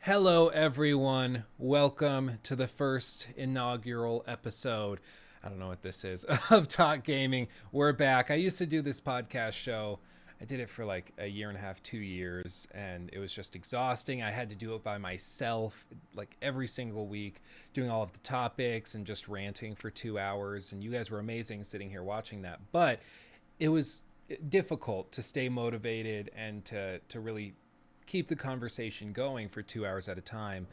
Hello, everyone. Welcome to the first inaugural episode. I don't know what this is of Talk Gaming. We're back. I used to do this podcast show. I did it for like a year and a half, 2 years, and it was just exhausting. I had to do it by myself, like every single week, doing all of the topics and just ranting for 2 hours. And you guys were amazing sitting here watching that. But it was difficult to stay motivated and to really keep the conversation going for 2 hours at a time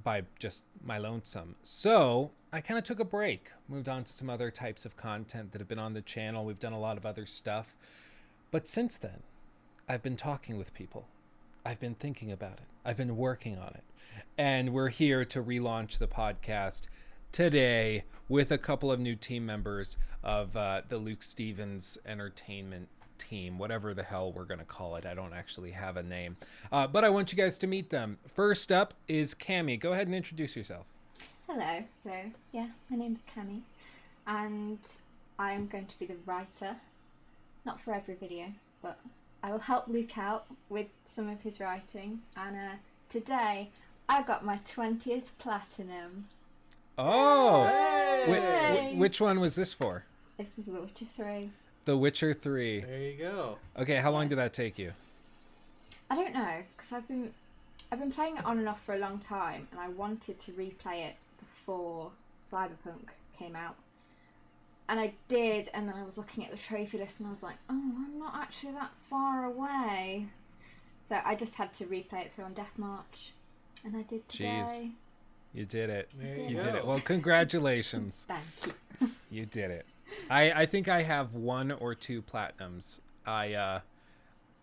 by just my lonesome. So I kind of took a break, moved on to some other types of content that have been on the channel. We've done a lot of other stuff. But since then, I've been talking with people. I've been thinking about it. I've been working on it. And we're here to relaunch the podcast today with a couple of new team members of the Luke Stevens Entertainment team, whatever the hell we're going to call it. I don't actually have a name. But I want you guys to meet them. First up is Cami. Go ahead and introduce yourself. Hello. So, yeah, my name's Cami. And I'm going to be the writer. Not for every video, but I will help Luke out with some of his writing. And today, I got my 20th platinum. Oh! Yay! Which one was this for? This was The Witcher 3. The Witcher 3. There you go. Okay, how long did that take you? I don't know, because I've been playing it on and off for a long time, and I wanted to replay it before Cyberpunk came out. And I did, and then I was looking at the trophy list and I was like, oh, I'm not actually that far away. So I just had to replay it through on Death March. And I did today. Jeez. You did it. You did it. Well, congratulations. Thank you. You did it. I think I have 1 or 2 platinums. I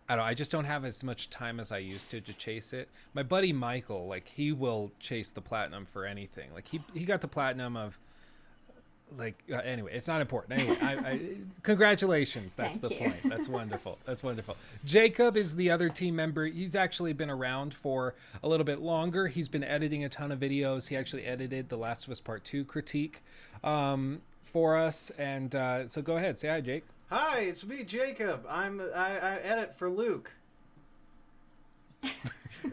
don't know, I just don't have as much time as I used to chase it. My buddy Michael, like, he will chase the platinum for anything. Like, he got the platinum of, like, anyway, it's not important. Anyway, I congratulations. That's Thank the you. point. That's wonderful. That's wonderful. Jacob is the other team member. He's actually been around for a little bit longer. He's been editing a ton of videos. He actually edited The Last of Us Part 2 critique for us. And so go ahead. Say hi, Jake. Hi, it's me, Jacob. I edit for Luke.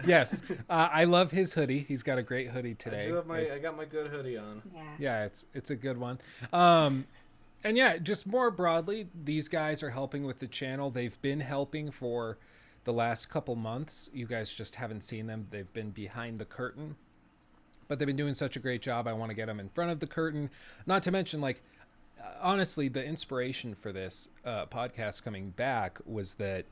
Yes. I love his hoodie. He's got a great hoodie today. I got my good hoodie on. Yeah. Yeah, it's a good one. And yeah, just more broadly, these guys are helping with the channel. They've been helping for the last couple months. You guys just haven't seen them. They've been behind the curtain, but they've been doing such a great job. I want to get them in front of the curtain. Not to mention, like, honestly, the inspiration for this podcast coming back was that,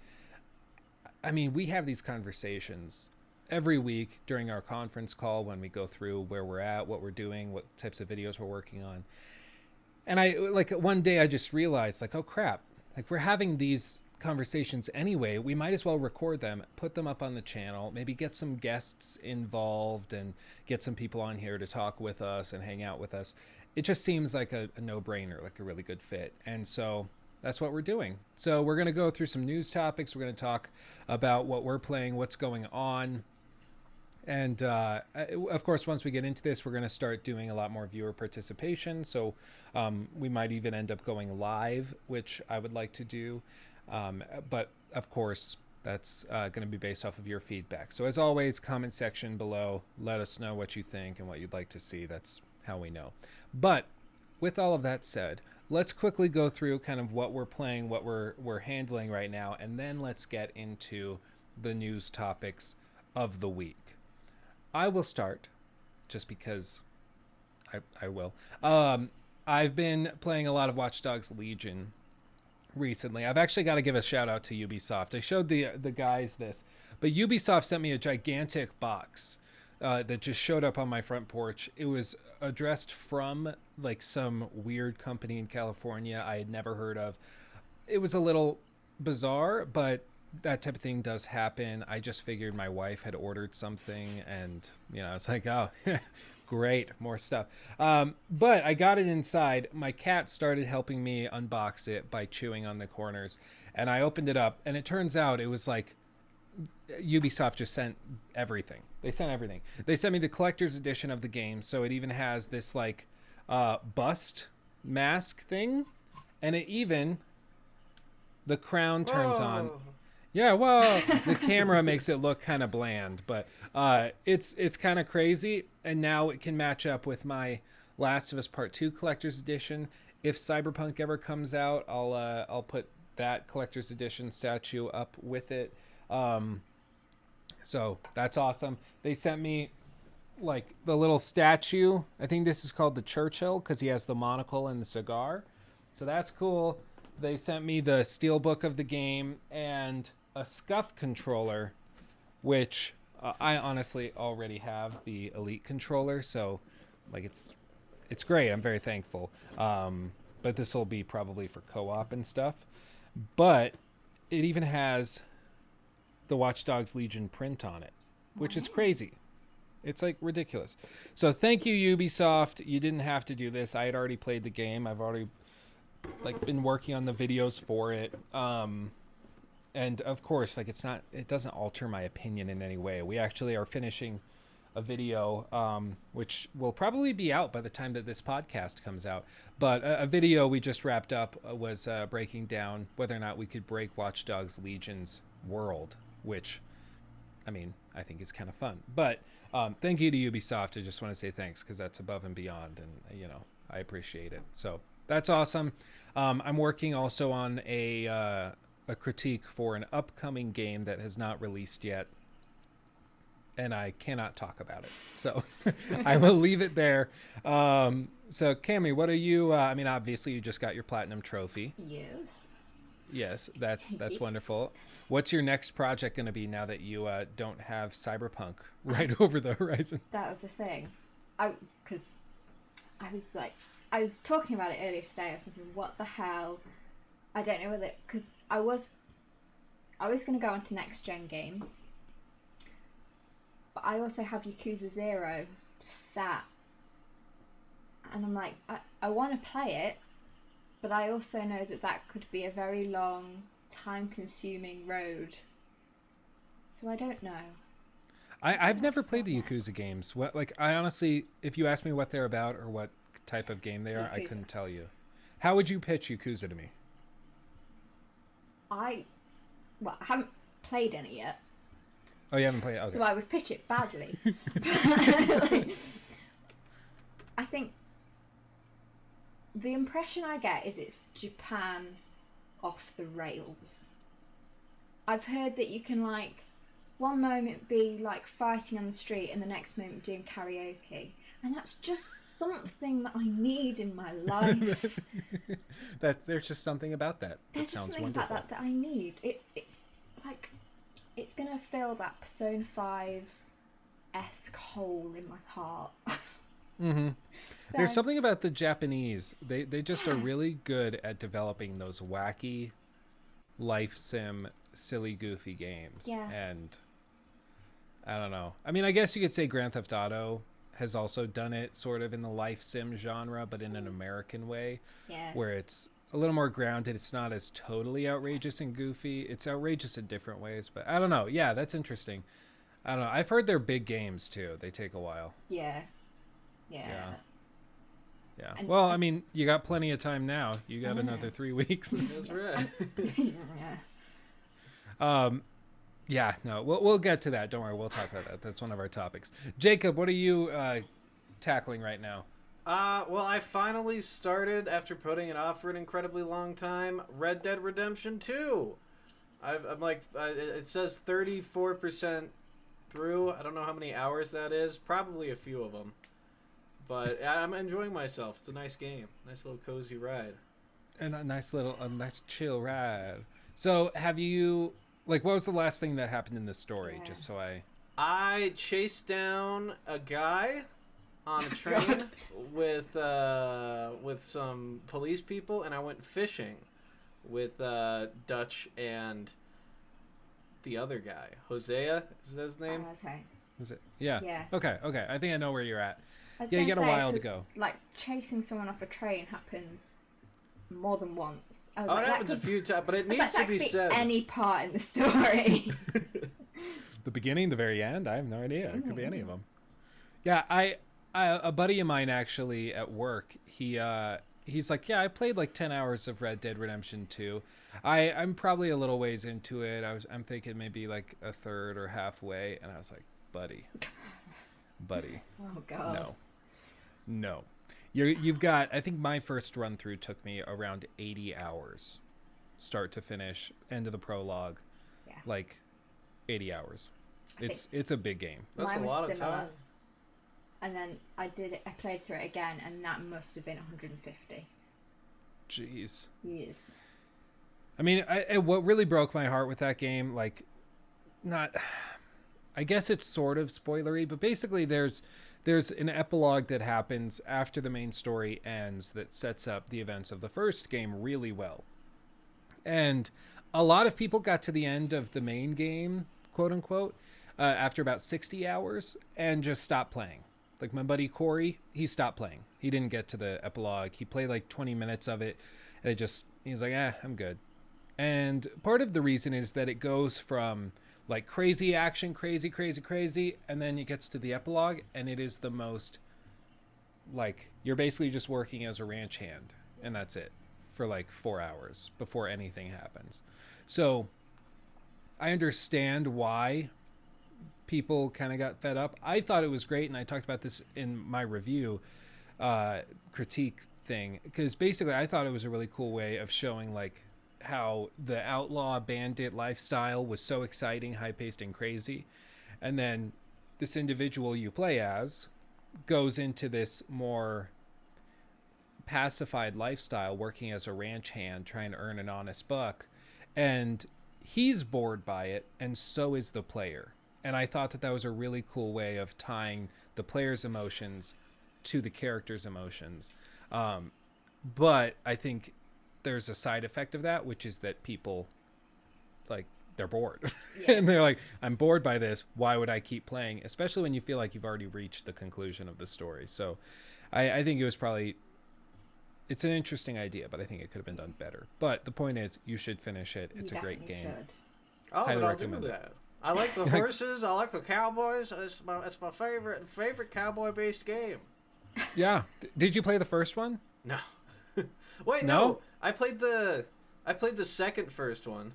I mean, we have these conversations every week during our conference call when we go through where we're at, what we're doing, what types of videos we're working on. And I, like, one day I just realized, like, oh crap, like, we're having these conversations anyway. We might as well record them, put them up on the channel, maybe get some guests involved and get some people on here to talk with us and hang out with us. It just seems like a no-brainer, like a really good fit. And so that's what we're doing. So we're going to go through some news topics. We're going to talk about what we're playing, what's going on. And of course, once we get into this, we're going to start doing a lot more viewer participation. So we might even end up going live, which I would like to do. But of course, that's going to be based off of your feedback. So as always, comment section below. Let us know what you think and what you'd like to see. That's how we know. But with all of that said, let's quickly go through kind of what we're playing, what we're handling right now, and then let's get into the news topics of the week. I will start, just because I will. I've been playing a lot of Watch Dogs Legion recently. I've actually got to give a shout out to Ubisoft. I showed the guys this, but Ubisoft sent me a gigantic box that just showed up on my front porch. It was addressed from, like, some weird company in California I had never heard of. It was a little bizarre, but that type of thing does happen. I just figured my wife had ordered something, and, you know, it's like, oh, great, more stuff. But I got it inside. My cat started helping me unbox it by chewing on the corners, and I opened it up, and it turns out it was like Ubisoft just sent everything. They sent everything. They sent me the collector's edition of the game, so it even has this, like, bust mask thing, and it even, the crown turns on. Yeah, well, the camera makes it look kind of bland, but it's kind of crazy. And now it can match up with my Last of Us Part Two Collector's Edition. If Cyberpunk ever comes out, I'll put that Collector's Edition statue up with it. Um, so that's awesome. They sent me like the little statue. I think this is called the Churchill because he has the monocle and the cigar. So that's cool. They sent me the steelbook of the game and a scuff controller, which I honestly already have the Elite controller. So like it's great. I'm very thankful. But this will be probably for co-op and stuff. But it even has the Watch Dogs Legion print on it, which is crazy. It's like ridiculous. So thank you, Ubisoft. You didn't have to do this. I had already played the game. I've already like been working on the videos for it. And of course, like it doesn't alter my opinion in any way. We actually are finishing a video, which will probably be out by the time that this podcast comes out. But a video we just wrapped up was breaking down whether or not we could break Watch Dogs Legion's world, which, I mean, I think is kind of fun. But thank you to Ubisoft. I just want to say thanks because that's above and beyond, and I appreciate it. So that's awesome. I'm working also on a critique for an upcoming game that has not released yet, and I cannot talk about it. So I will leave it there. So Cammy, what are you? I mean, obviously you just got your platinum trophy. Yes. Yes, that's wonderful. What's your next project going to be now that you don't have Cyberpunk right over the horizon? That was the thing. Because I was talking about it earlier today. I was thinking, what the hell? I don't know whether, because I was going to go on to next gen games, but I also have Yakuza 0 just sat, and I'm like, I want to play it, but I also know that could be a very long, time-consuming road. So I don't know. I've never played the Yakuza games. What, like, I honestly, if you ask me what they're about or what type of game they are, I couldn't tell you. How would you pitch Yakuza to me? I haven't played any yet. Oh, you haven't played it? Okay. So I would pitch it badly. I think the impression I get is it's Japan off the rails. I've heard that you can, like, one moment be, like, fighting on the street and the next moment doing karaoke. And that's just something that I need in my life. There's just something about that. There's just something wonderful. about that I need. It's like, it's going to fill that Persona 5-esque hole in my heart. Mm-hmm. So, there's something about the Japanese. They just are really good at developing those wacky, life sim, silly, goofy games. Yeah. And I don't know. I mean, I guess you could say Grand Theft Auto has also done it sort of in the life sim genre, but in an American way. Yeah. Where it's a little more grounded. It's not as totally outrageous and goofy. It's outrageous in different ways, but I don't know. Yeah, that's interesting. I don't know. I've heard they're big games too. They take a while. Yeah. And well, I mean, you got plenty of time now. You got another 3 weeks. That's right. Yeah, no, we'll get to that. Don't worry, we'll talk about that. That's one of our topics. Jacob, what are you tackling right now? Well, I finally started, after putting it off for an incredibly long time, Red Dead Redemption 2. I'm like, it says 34% through. I don't know how many hours that is. Probably a few of them. But I'm enjoying myself. It's a nice game. Nice little cozy ride. And a nice chill ride. So have you, like, what was the last thing that happened in this story? Yeah. Just so I chased down a guy on a train with some police people, and I went fishing with Dutch and the other guy. Hosea is his name? Okay. Is it? Yeah. Yeah. Okay. I think I know where you're at. Yeah, you got a while to go. Like, chasing someone off a train happens more than once. It happens a few times, but it needs to be said. Any part in the story. The beginning, the very end, I have no idea. It could be any of them. Yeah, I a buddy of mine actually at work, he he's like, yeah, I played like 10 hours of Red Dead Redemption 2. I'm probably a little ways into it. I'm thinking maybe like a third or halfway, and I was like, buddy, Oh god. no. You've got. I think my first run through took me around 80 hours, start to finish, end of the prologue, Yeah. like 80 hours. I It's a big game. That's a Mine was lot of similar. time. And then I played through it again, and that must have been 150 Jeez. years. I mean, what really broke my heart with that game, like, not. I guess it's sort of spoilery, but basically there's an epilogue that happens after the main story ends that sets up the events of the first game really well. And a lot of people got to the end of the main game, quote unquote, after about 60 hours and just stopped playing. Like my buddy Corey, he stopped playing. He didn't get to the epilogue. He played like 20 minutes of it. And he's like, I'm good. And part of the reason is that it goes from like crazy action, crazy, and then it gets to the epilogue, and it is the most, like, you're basically just working as a ranch hand, and that's it, for like 4 hours before anything happens. So I understand why people kind of got fed up. I thought it was great, and I talked about this in my review critique thing, because basically I thought it was a really cool way of showing like how the outlaw bandit lifestyle was so exciting, high-paced, and crazy, and then this individual you play as goes into this more pacified lifestyle, working as a ranch hand, trying to earn an honest buck, and he's bored by it, and so is the player. And I thought that was a really cool way of tying the player's emotions to the character's emotions. But I think there's a side effect of that, which is that people, like, they're bored. Yeah. And they're like, I'm bored by this. Why would I keep playing? Especially when you feel like you've already reached the conclusion of the story. So I think it was probably, it's an interesting idea, but I think it could have been done better. But the point is, you should finish it. It's You a great definitely game. should. Oh, Highly then I'll recommend do it. that. I like the horses. I like the cowboys. It's my favorite cowboy based game. Yeah. Did you play the first one? No. Wait, No? no. I played the second first one.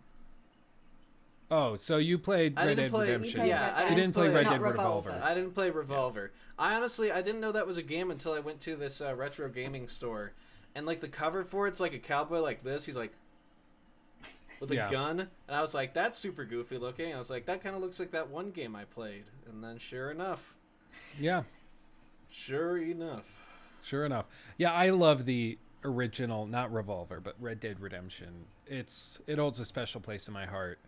Oh, so you played I Red didn't Dead play- Redemption. played Yeah, Red I Dead. You didn't play Red Not Dead Revolver. Revolver. I didn't play Revolver. I didn't know that was a game until I went to this retro gaming store, and like the cover for it's like a cowboy like this. He's like with a Yeah. gun, and I was like, that's super goofy looking. I was like, that kind of looks like that one game I played, and then sure enough. Yeah. Sure enough. Sure enough. Yeah, I love the original, not Revolver, but Red Dead Redemption. It holds a special place in my heart.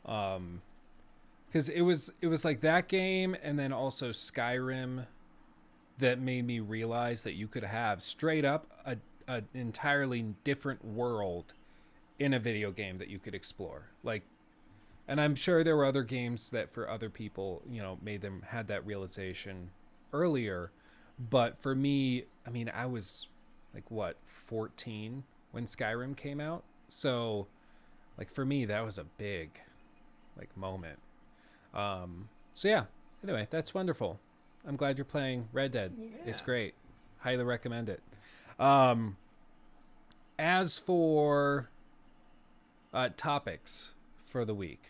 Because it was like that game, and then also Skyrim, that made me realize that you could have straight up an entirely different world in a video game that you could explore. Like, and I'm sure there were other games that for other people, made them had that realization earlier. But for me, I mean, I was like, 14 when Skyrim came out. So like for me, that was a big like moment. So yeah, anyway, that's wonderful. I'm glad you're playing Red Dead. Yeah. It's great. Highly recommend it. As for topics for the week,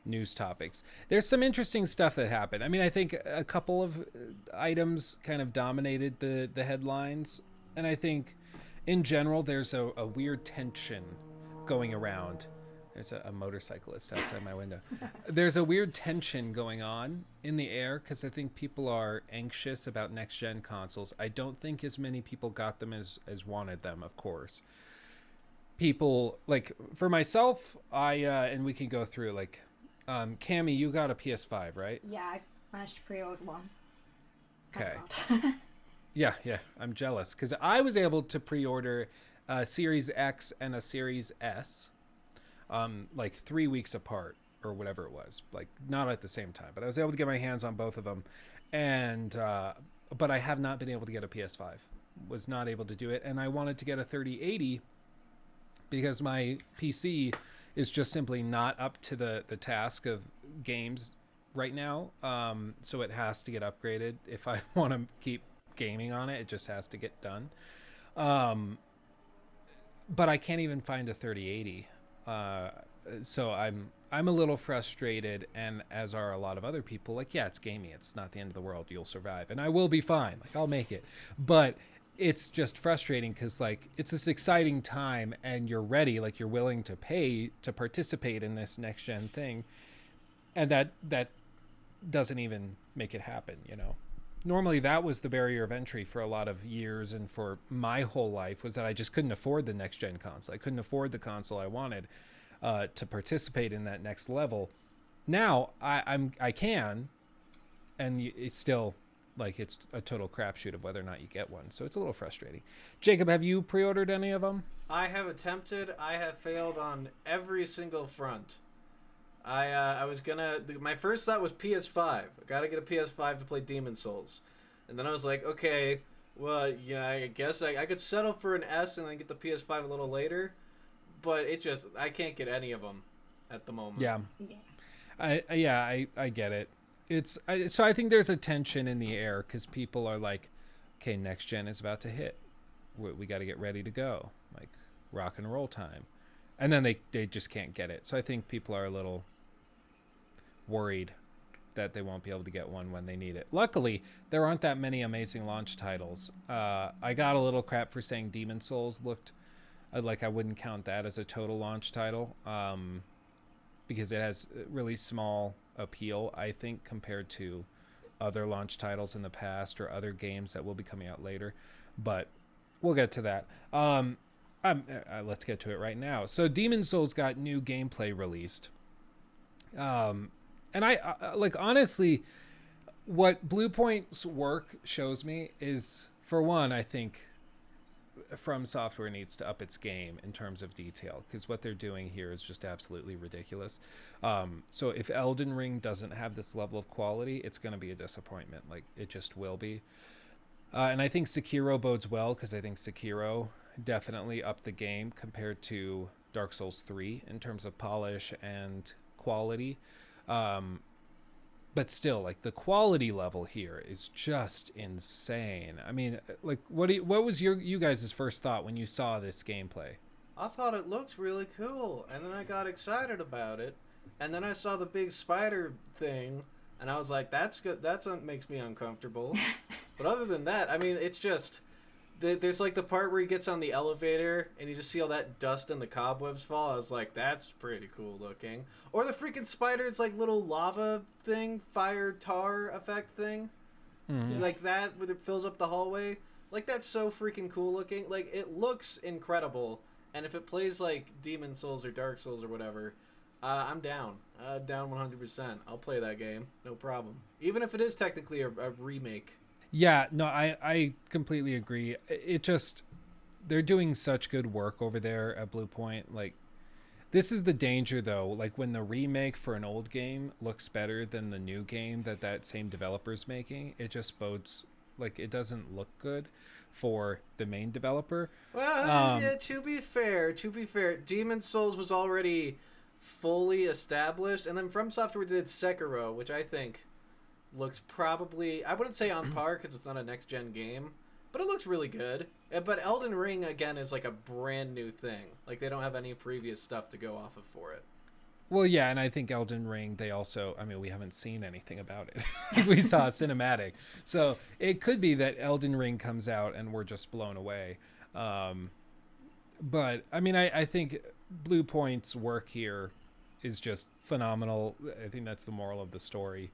news topics, there's some interesting stuff that happened. I mean, I think a couple of items kind of dominated the headlines, and I think in general there's a weird tension going around. There's a motorcyclist outside my window. There's a weird tension going on in the air because I think people are anxious about next-gen consoles. I don't think as many people got them as wanted them, of course. People, like, for myself, and we can go through, like, Cammie, you got a PS5, right? Yeah, I managed to pre-order one. Okay. Thank God. Yeah, I'm jealous because I was able to pre-order a Series X and a Series S, like 3 weeks apart or whatever it was, like not at the same time, but I was able to get my hands on both of them, and but I have not been able to get a PS5. Was not able to do it, and I wanted to get a 3080 because my PC is just simply not up to the task of games right now. So it has to get upgraded if I want to keep gaming on it. It just has to get done. but I can't even find a 3080. So I'm a little frustrated, and as are a lot of other people. Like, yeah, it's gaming. It's not the end of the world. You'll survive, and I will be fine. Like, I'll make it. But it's just frustrating because, like, it's this exciting time, and you're ready. Like, you're willing to pay to participate in this next gen thing, and that doesn't even make it happen. Normally that was the barrier of entry for a lot of years, and for my whole life, was that I just couldn't afford the next gen console. I couldn't afford the console I wanted to participate in that next level. Now I can, and it's still like it's a total crapshoot of whether or not you get one. So it's a little frustrating. Jacob, have you pre-ordered any of them? I have attempted. I have failed on every single front. I was gonna. My first thought was PS5. I gotta get a PS5 to play Demon Souls, and then I was like, okay, well, yeah, I guess I could settle for an S and then get the PS5 a little later, but I can't get any of them at the moment. Yeah, Yeah. I get it. So I think there's a tension in the air because people are like, okay, next gen is about to hit. We got to get ready to go, like rock and roll time, and then they just can't get it. So I think people are a little worried that they won't be able to get one when they need it. Luckily, there aren't that many amazing launch titles. I got a little crap for saying Demon Souls looked like I wouldn't count that as a total launch title, because it has really small appeal, I think, compared to other launch titles in the past or other games that will be coming out later. But we'll get to that. Let's get to it right now. So Demon Souls got new gameplay released. And I like, honestly, what Bluepoint's work shows me is, for one, I think From Software needs to up its game in terms of detail, because what they're doing here is just absolutely ridiculous. So if Elden Ring doesn't have this level of quality, it's going to be a disappointment. Like, it just will be. And I think Sekiro bodes well, because I think Sekiro definitely upped the game compared to Dark Souls 3 in terms of polish and quality. But still, like, the quality level here is just insane. I mean, like, what was you guys' first thought when you saw this gameplay? I thought it looked really cool, and then I got excited about it, and then I saw the big spider thing, and I was like, that's good. Makes me uncomfortable. But other than that, I mean, it's just there's like the part where he gets on the elevator and you just see all that dust and the cobwebs fall. I was like, that's pretty cool looking. Or the freaking spider's like little lava thing, fire tar effect thing. Mm-hmm. Like that, where it fills up the hallway. Like, that's so freaking cool looking. Like, it looks incredible. And if it plays like Demon Souls or Dark Souls or whatever, I'm down. Down 100%. I'll play that game. No problem. Even if it is technically a remake. Yeah, no, I completely agree. It just, they're doing such good work over there at Bluepoint. Like, this is the danger, though. Like, when the remake for an old game looks better than the new game that same developer's making, it just bodes, like, it doesn't look good for the main developer. Well, yeah, to be fair, Demon Souls was already fully established, and then From Software did Sekiro, which I think looks probably, I wouldn't say on par because it's not a next-gen game, but it looks really good. But Elden Ring, again, is like a brand new thing. Like, they don't have any previous stuff to go off of for it. Well, yeah, and I think Elden Ring, they also, I mean, we haven't seen anything about it. We saw a cinematic. So it could be that Elden Ring comes out and we're just blown away. But, I mean, I think Bluepoint's work here is just phenomenal. I think that's the moral of the story.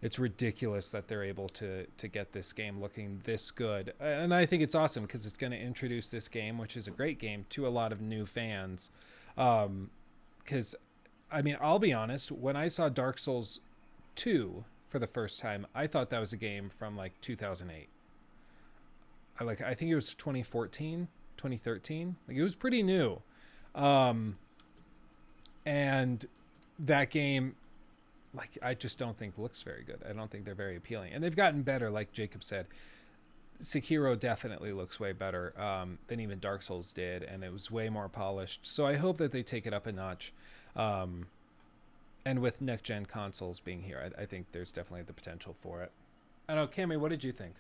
It's ridiculous that they're able to get this game looking this good. And I think it's awesome because it's going to introduce this game, which is a great game, to a lot of new fans. Because, I mean, I'll be honest, when I saw Dark Souls 2 for the first time, I thought that was a game from like 2008. I think it was 2014, 2013. Like, it was pretty new. And that game, like, I just don't think looks very good. I don't think they're very appealing. And they've gotten better, like Jacob said. Sekiro definitely looks way better than even Dark Souls did, and it was way more polished. So I hope that they take it up a notch. And with next-gen consoles being here, I think there's definitely the potential for it. I don't know, Cammy, what did you think?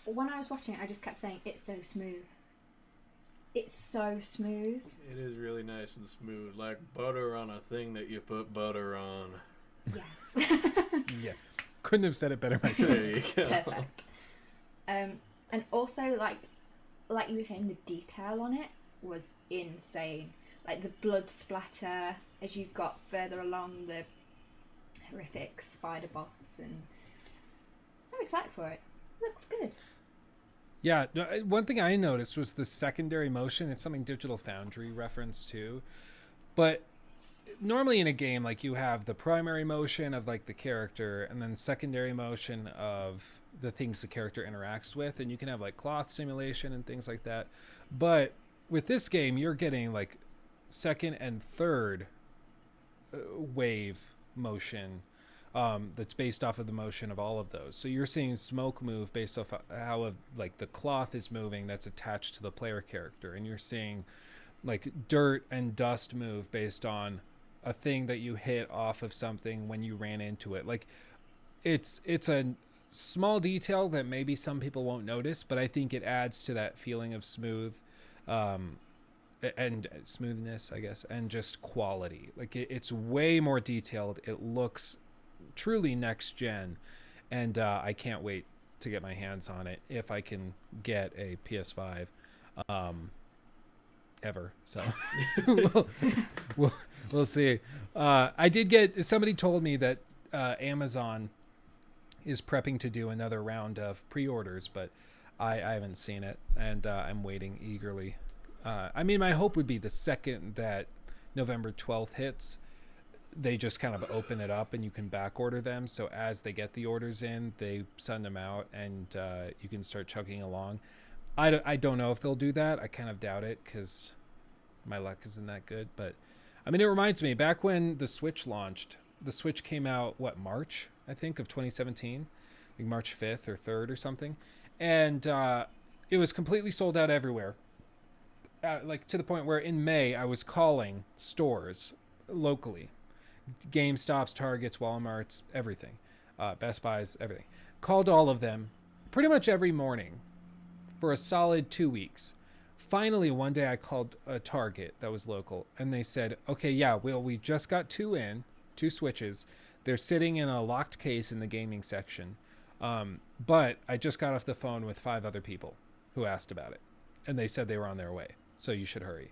When I was watching it, I just kept saying, it's so smooth. It's so smooth. It is really nice and smooth, like butter on a thing that you put butter on. Yes. Yeah, couldn't have said it better myself. There you go. Perfect. And also like you were saying, the detail on it was insane. Like the blood splatter as you got further along, the horrific spider boss, and I'm excited for it. Looks good. Yeah, one thing I noticed was the secondary motion. It's something Digital Foundry referenced too. But normally in a game, like, you have the primary motion of like the character and then secondary motion of the things the character interacts with, and you can have like cloth simulation and things like that. But with this game, you're getting like second and third wave motion that's based off of the motion of all of those. So you're seeing smoke move based off how like the cloth is moving that's attached to the player character, and you're seeing like dirt and dust move based on a thing that you hit off of something when you ran into it. Like, it's a small detail that maybe some people won't notice, but I think it adds to that feeling of smooth and smoothness, I guess, and just quality. Like, it's way more detailed. It looks truly next gen, and I can't wait to get my hands on it if I can get a PS5 ever. So we'll see. I did get, somebody told me that Amazon is prepping to do another round of pre-orders, but I haven't seen it, and I'm waiting eagerly. I mean, my hope would be the second that November 12th hits, they just kind of open it up and you can back order them. So as they get the orders in, they send them out, and you can start chugging along. I don't know if they'll do that. I kind of doubt it because my luck isn't that good. But I mean, it reminds me, back when the Switch launched, the Switch came out, March, I think, of 2017, like March 5th or 3rd or something. And it was completely sold out everywhere. Like, to the point where in May, I was calling stores locally. GameStops, Targets, Walmarts, everything. Best Buys, everything. Called all of them pretty much every morning for a solid 2 weeks. Finally, one day I called a Target that was local, and they said, okay, yeah, we just got two Switches. They're sitting in a locked case in the gaming section. But I just got off the phone with 5 other people who asked about it, and they said they were on their way. So you should hurry,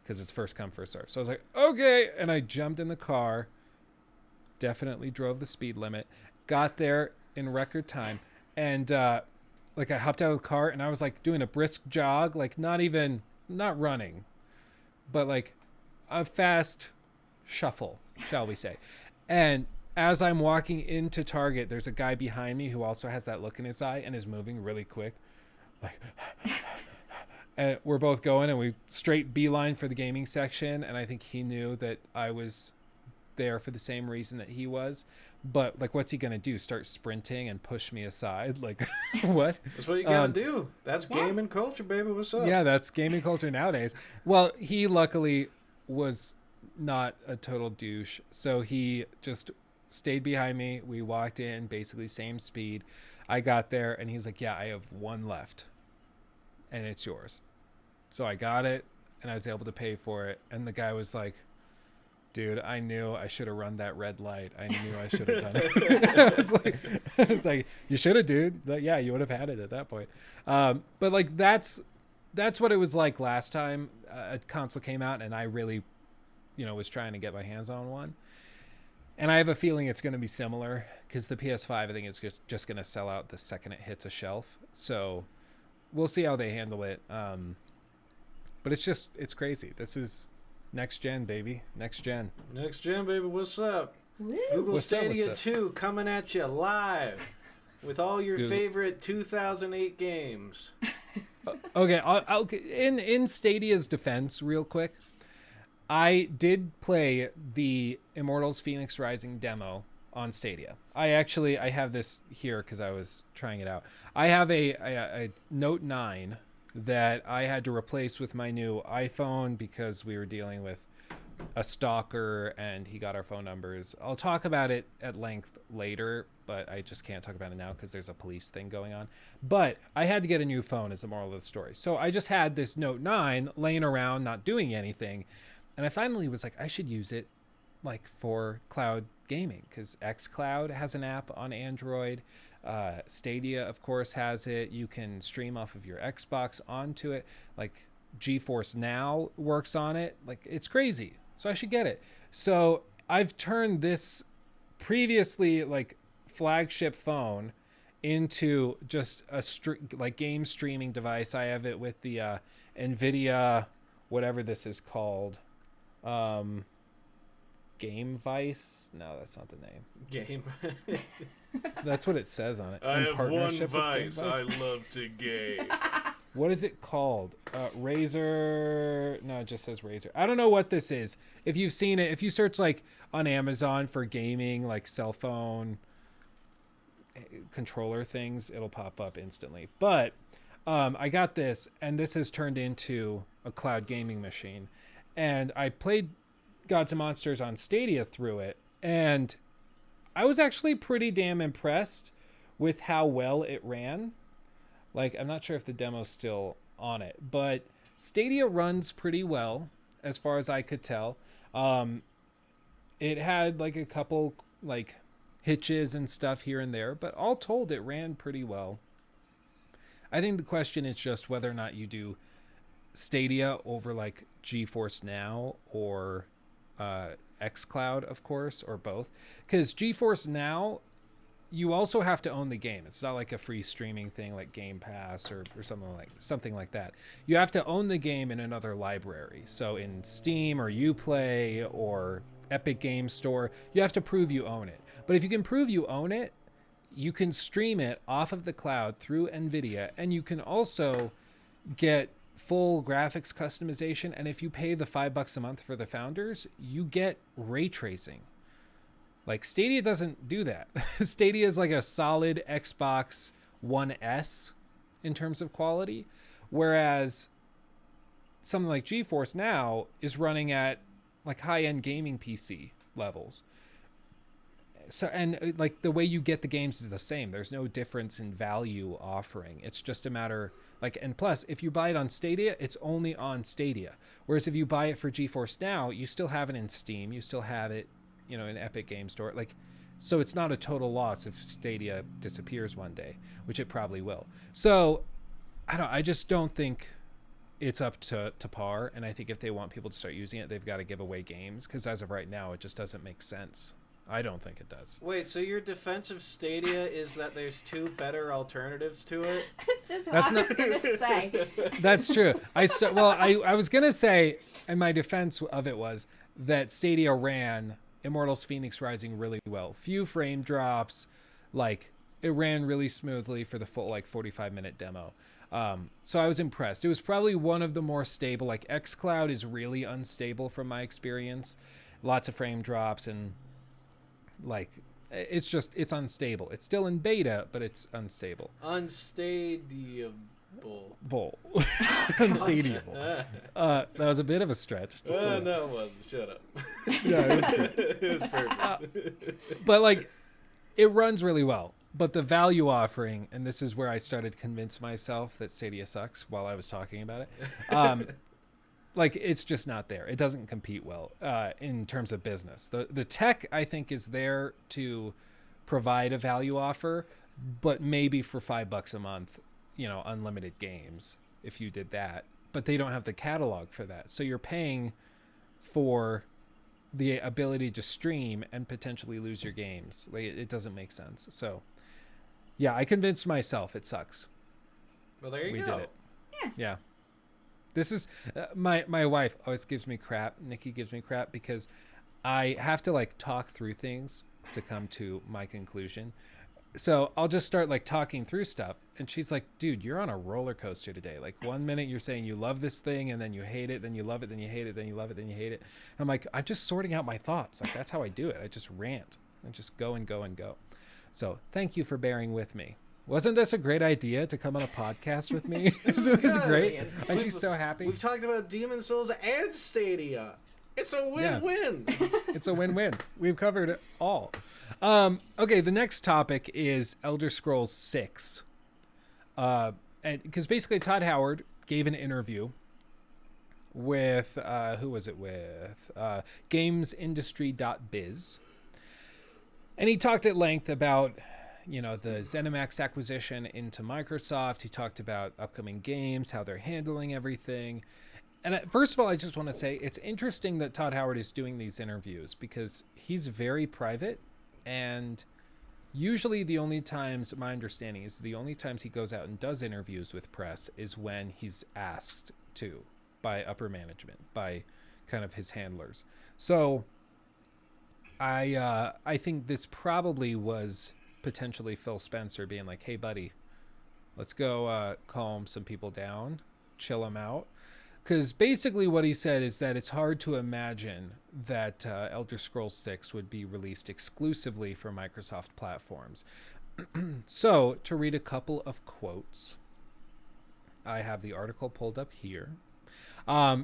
because it's first come, first serve. So I was like, okay. And I jumped in the car, definitely drove the speed limit, got there in record time. And like, I hopped out of the car and I was like doing a brisk jog, like not running, but like a fast shuffle, shall we say. And as I'm walking into Target, there's a guy behind me who also has that look in his eye and is moving really quick. Like, and we're both going, and we straight beeline for the gaming section. And I think he knew that I was there for the same reason that he was. But like, what's he going to do? Start sprinting and push me aside? Like, what? That's what you gotta do. That's gaming culture, baby. What's up? Yeah, that's gaming culture nowadays. Well, he luckily was not a total douche. So he just stayed behind me. We walked in, basically same speed. I got there, and he's like, yeah, I have one left, and it's yours. So I got it, and I was able to pay for it. And the guy was like, dude, I knew I should have run that red light. I knew I should have done it. I was like, you should have, dude. Like, yeah, you would have had it at that point. But like, that's what it was like last time a console came out, and I really, was trying to get my hands on one. And I have a feeling it's going to be similar, because the PS5, I think, is just going to sell out the second it hits a shelf. So we'll see how they handle it. But it's crazy. This is next gen, baby. Next gen. Next gen, baby. What's up? Woo. Google What's up, Stadia what's up? 2 coming at you live with all your favorite 2008 games. Okay, in Stadia's defense, real quick, I did play the Immortals Phoenix Rising demo on Stadia. I have this here because I was trying it out. I have a Note 9 that I had to replace with my new iPhone because we were dealing with a stalker and he got our phone numbers. I'll talk about it at length later, but I just can't talk about it now because there's a police thing going on. But I had to get a new phone as the moral of the story. So I just had this Note 9 laying around, not doing anything. And I finally was like, I should use it like for cloud gaming, because xCloud has an app on Android. Stadia, of course, has it. You can stream off of your Xbox onto it. Like GeForce Now works on it. Like, it's crazy. So I should get it. So I've turned this previously like flagship phone into just a like game streaming device. I have it with the NVIDIA, whatever this is called. Game Vice? No, that's not the name. Game. That's what it says on it. I In have one partnership with vice. Game I love to game. What is it called? Razer? No, it just says Razer. I don't know what this is. If you've seen it, if you search like on Amazon for gaming, like cell phone controller things, it'll pop up instantly. But I got this, and this has turned into a cloud gaming machine. And I played Gods and Monsters on Stadia through it, and I was actually pretty damn impressed with how well it ran. Like, I'm not sure if the demo's still on it, but Stadia runs pretty well as far as I could tell. It had like a couple like hitches and stuff here and there, but all told, it ran pretty well. I think the question is just whether or not you do Stadia over like GeForce Now or xCloud, of course, or both. Because GeForce Now, you also have to own the game. It's not like a free streaming thing like Game Pass or something like that. You have to own the game in another library. So in Steam or Uplay or Epic Game Store, you have to prove you own it. But if you can prove you own it, you can stream it off of the cloud through NVIDIA, and you can also get full graphics customization. And if you pay the $5 a month for the Founders, you get ray tracing. Like, Stadia doesn't do that. Stadia is like a solid Xbox One S in terms of quality, whereas something like GeForce Now is running at like high-end gaming PC levels. So, and like the way you get the games is the same. There's no difference in value offering. It's just a matter like, and plus, if you buy it on Stadia, it's only on Stadia. Whereas if you buy it for GeForce Now, you still have it in Steam. You still have it, you know, in Epic Game Store. Like, so it's not a total loss if Stadia disappears one day, which it probably will. So I just don't think it's up to par. And I think if they want people to start using it, they've got to give away games, because as of right now, it just doesn't make sense. I don't think it does. Wait, so your defense of Stadia is that there's two better alternatives to it? That's just what I was going to say. That's true. I was going to say, and my defense of it was that Stadia ran Immortals Phoenix Rising really well. Few frame drops. Like, it ran really smoothly for the full, like, 45-minute demo. So I was impressed. It was probably one of the more stable. Like, xCloud is really unstable from my experience. Lots of frame drops, and like, it's unstable. It's still in beta, but it's unstable. Unstadiable. Unstadiable. That was a bit of a stretch. No, it wasn't. Shut up. Yeah, it was good. It was perfect. But like, it runs really well. But the value offering, and this is where I started to convince myself that Stadia sucks while I was talking about it. Like, it's just not there. It doesn't compete well in terms of business. The tech, I think, is there to provide a value offer, but maybe for $5 a month, you know, unlimited games, if you did that. But they don't have the catalog for that. So you're paying for the ability to stream and potentially lose your games. Like, it doesn't make sense. So, yeah, I convinced myself it sucks. Well, there you we go. did it. Yeah. This is my wife always gives me crap. Nikki gives me crap because I have to like talk through things to come to my conclusion. So I'll just start like talking through stuff, and she's like, dude, you're on a roller coaster today. Like, 1 minute you're saying you love this thing, and then you hate it, then you love it, then you hate it, then you love it, then you hate it. And I'm like, I'm just sorting out my thoughts. Like, that's how I do it. I just rant and just go and go and go. So thank you for bearing with me. Wasn't this a great idea to come on a podcast with me? It was great. Aren't you so happy? We've talked about Demon's Souls and Stadia. It's a win-win. It's a win-win. We've covered it all. Okay, the next topic is Elder Scrolls 6. And because basically Todd Howard gave an interview with who was it with? GamesIndustry.biz. And he talked at length about, the ZeniMax acquisition into Microsoft. He talked about upcoming games, how they're handling everything. And first of all, I just want to say it's interesting that Todd Howard is doing these interviews because he's very private, and usually the only times, my understanding is the only times he goes out and does interviews with press is when he's asked to by upper management, by kind of his handlers. So I think this probably was potentially Phil Spencer being like, hey, buddy, let's go calm some people down, chill them out. Because basically what he said is that it's hard to imagine that Elder Scrolls 6 would be released exclusively for Microsoft platforms. So, to read a couple of quotes, I have the article pulled up here.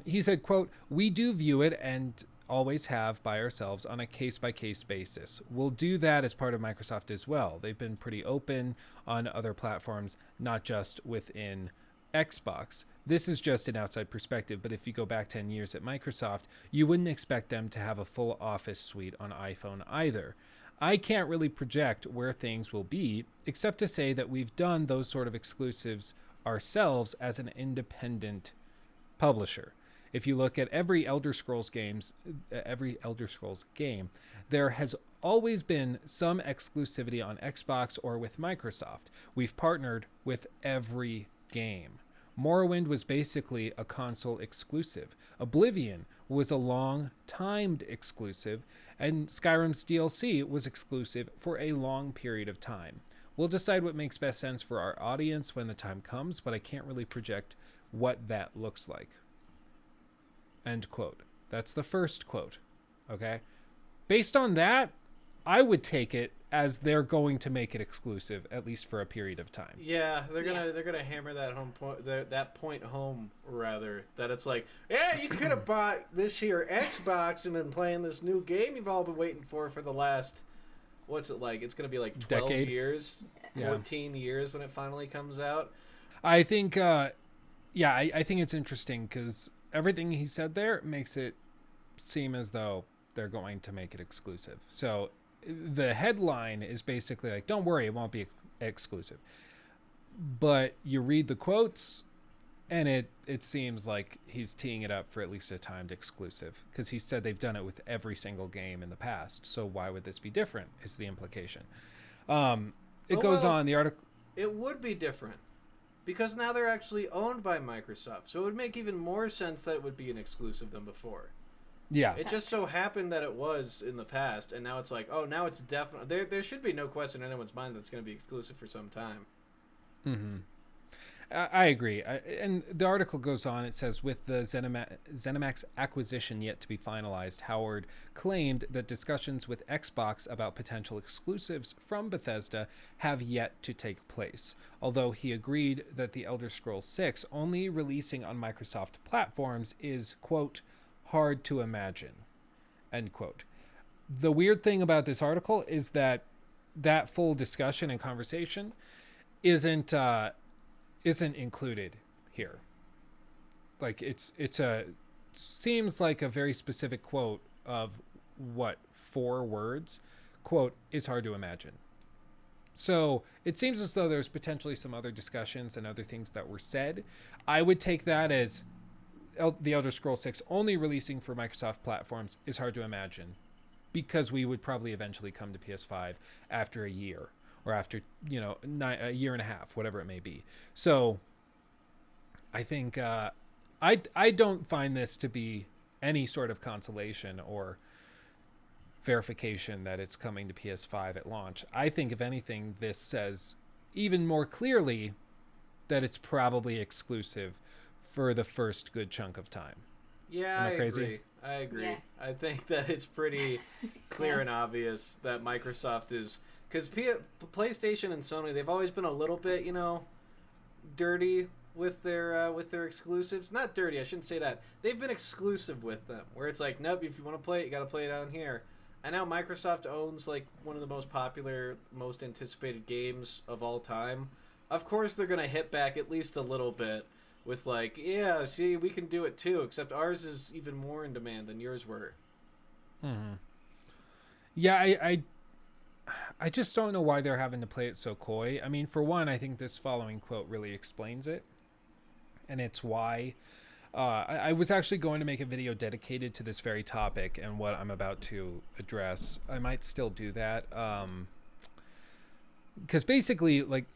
He said, quote, "We do view it and always have by ourselves on a case-by-case basis. We'll do that as part of Microsoft as well. They've been pretty open on other platforms, not just within Xbox. This is just an outside perspective, but if you go back 10 years at Microsoft, you wouldn't expect them to have a full Office suite on iPhone either. I can't really project where things will be, except to say that we've done those sort of exclusives ourselves as an independent publisher. If you look at every Elder Scrolls game, there has always been some exclusivity on Xbox or with Microsoft. We've partnered with every game. Morrowind was basically a console exclusive. Oblivion was a long-timed exclusive, and Skyrim's DLC was exclusive for a long period of time. We'll decide what makes best sense for our audience when the time comes, but I can't really project what that looks like." End quote. That's the first quote. Okay? Based on that, I would take it as they're going to make it exclusive, at least for a period of time. Yeah, they're gonna hammer that home point, that point home, rather, that it's like, yeah, you could have bought this here Xbox and been playing this new game you've all been waiting for the last, what's it like? It's gonna be like 12 decade. years, 14 years when it finally comes out. I think, I think it's interesting because everything he said there makes it seem as though they're going to make it exclusive. So the headline is basically like, don't worry, it won't be exclusive. But you read the quotes and it seems like he's teeing it up for at least a timed exclusive, because he said they've done it with every single game in the past. So why would this be different is the implication. It goes on, the article. It would be different because now they're actually owned by Microsoft. So it would make even more sense that it would be an exclusive than before. Yeah. It just so happened that it was in the past, and now it's like, oh, now it's definitely... There should be no question in anyone's mind that it's going to be exclusive for some time. Mm-hmm. I agree. And the article goes on. It says, with the ZeniMax acquisition yet to be finalized, Howard claimed that discussions with Xbox about potential exclusives from Bethesda have yet to take place, although he agreed that the Elder Scrolls 6 only releasing on Microsoft platforms is, quote, hard to imagine, end quote. The weird thing about this article is that full discussion and conversation isn't included here. Like seems like a very specific quote of 4 words, quote, is hard to imagine. So it seems as though there's potentially some other discussions and other things that were said. I would take that as the Elder Scrolls 6 only releasing for Microsoft platforms is hard to imagine, because we would probably eventually come to PS5 after a year, or after, a year and a half, whatever it may be. So I think I don't find this to be any sort of consolation or verification that it's coming to PS5 at launch. I think, if anything, this says even more clearly that it's probably exclusive for the first good chunk of time. Yeah, I agree. Yeah. I think that it's pretty clear and obvious that Microsoft is... Because PlayStation and Sony, they've always been a little bit, dirty with their exclusives. Not dirty, I shouldn't say that. They've been exclusive with them, where it's like, nope, if you want to play it, you got to play it down here. And now Microsoft owns like one of the most popular, most anticipated games of all time. Of course, they're gonna hit back at least a little bit with like, yeah, see, we can do it too. Except ours is even more in demand than yours were. Mm-hmm. Yeah, I just don't know why they're having to play it so coy. I mean, for one, I think this following quote really explains it, and it's why. I was actually going to make a video dedicated to this very topic and what I'm about to address. I might still do that. Because basically, like